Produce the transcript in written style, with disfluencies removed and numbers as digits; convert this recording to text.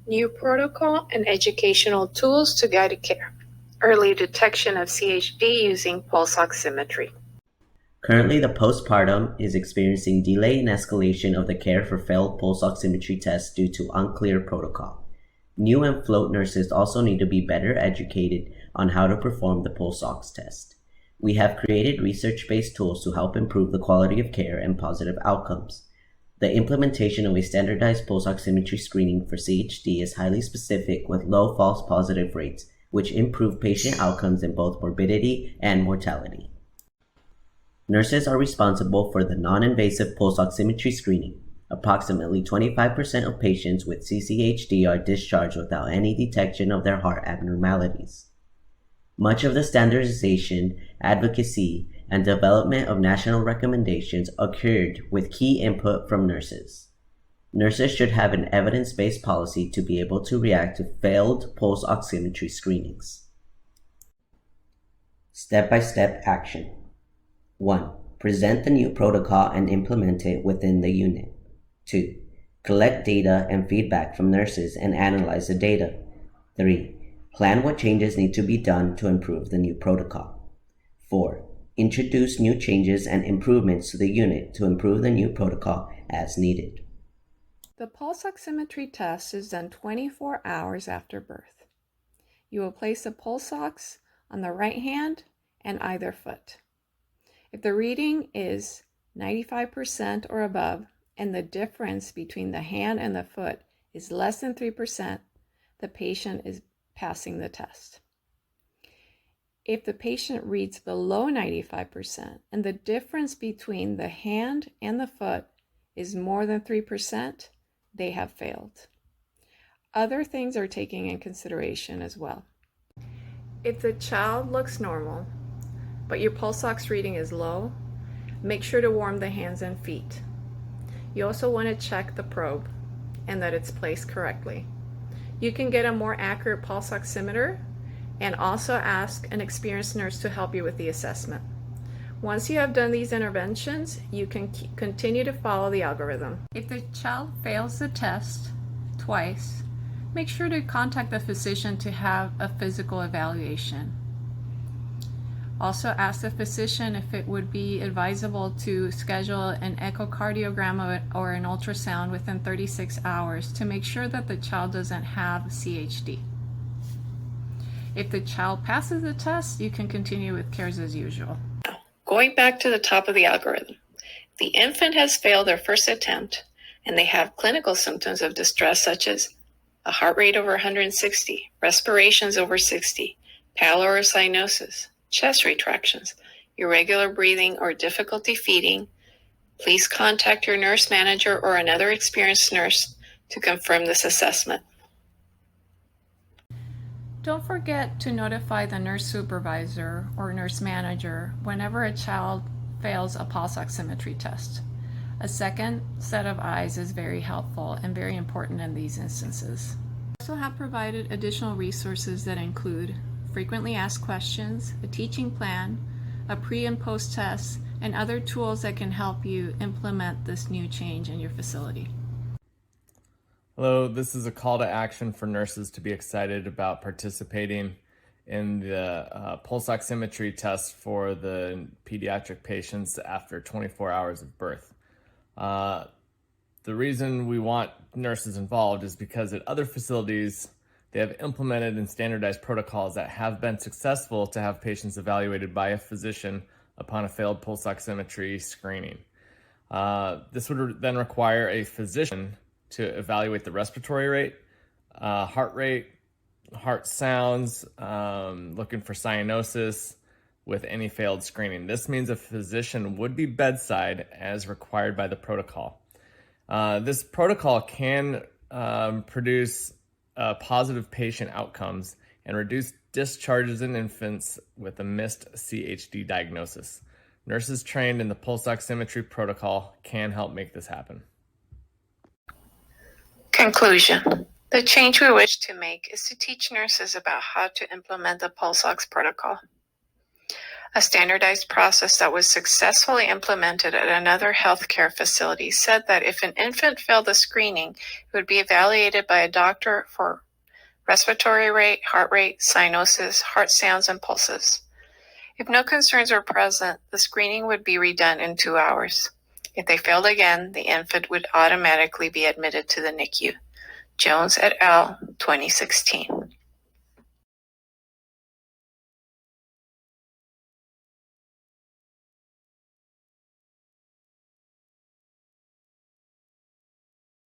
New protocol and educational tools to guide care. Early detection of CHD using pulse oximetry. Currently, the postpartum is experiencing delay in escalation of the care for failed pulse oximetry tests due to unclear protocol. New and float nurses also need to be better educated on how to perform the pulse ox test. We have created research-based tools to help improve the quality of care and positive outcomes. The implementation of a standardized pulse oximetry screening for CHD is highly specific with low false positive rates, which improve patient outcomes in both morbidity and mortality. Nurses are responsible for the non-invasive pulse oximetry screening. Approximately 25% of patients with CCHD are discharged without any detection of their heart abnormalities. Much of the standardization, advocacy, and development of national recommendations occurred with key input from nurses. Nurses should have an evidence-based policy to be able to react to failed pulse oximetry screenings. Step-by-step action. 1. Present the new protocol and implement it within the unit. 2. Collect data and feedback from nurses and analyze the data. 3. Plan what changes need to be done to improve the new protocol. 4. Introduce new changes and improvements to the unit to improve the new protocol as needed. The pulse oximetry test is done 24 hours after birth. You will place the pulse ox on the right hand and either foot. If the reading is 95% or above, and the difference between the hand and the foot is less than 3%, the patient is passing the test. If the patient reads below 95% and the difference between the hand and the foot is more than 3%, they have failed. Other things are taken in consideration as well. If the child looks normal, but your pulse ox reading is low, make sure to warm the hands and feet. You also want to check the probe and that it's placed correctly. You can get a more accurate pulse oximeter and also ask an experienced nurse to help you with the assessment. Once you have done these interventions, you can continue to follow the algorithm. If the child fails the test twice, make sure to contact the physician to have a physical evaluation. Also ask the physician if it would be advisable to schedule an echocardiogram or an ultrasound within 36 hours to make sure that the child doesn't have CHD. If the child passes the test, you can continue with cares as usual. Going back to the top of the algorithm, the infant has failed their first attempt and they have clinical symptoms of distress such as a heart rate over 160, respirations over 60, pallor or cyanosis, chest retractions, irregular breathing, or difficulty feeding, please contact your nurse manager or another experienced nurse to confirm this assessment. Don't forget to notify the nurse supervisor or nurse manager whenever a child fails a pulse oximetry test. A second set of eyes is very helpful and very important in these instances. We also have provided additional resources that include frequently asked questions, a teaching plan, a pre and post test, and other tools that can help you implement this new change in your facility. Hello, this is a call to action for nurses to be excited about participating in the pulse oximetry test for the pediatric patients after 24 hours of birth. The reason we want nurses involved is because at other facilities, they have implemented and standardized protocols that have been successful to have patients evaluated by a physician upon a failed pulse oximetry screening. This would then require a physician to evaluate the respiratory rate, heart sounds, looking for cyanosis with any failed screening. This means a physician would be bedside as required by the protocol. This protocol can produce positive patient outcomes and reduce discharges in infants with a missed CHD diagnosis. Nurses trained in the pulse oximetry protocol can help make this happen. Conclusion. The change we wish to make is to teach nurses about how to implement the pulse ox protocol. A standardized process that was successfully implemented at another healthcare facility said that if an infant failed the screening, it would be evaluated by a doctor for respiratory rate, heart rate, cyanosis, heart sounds, and pulses. If no concerns were present, the screening would be redone in 2 hours. If they failed again, the infant would automatically be admitted to the NICU. Jones et al., 2016.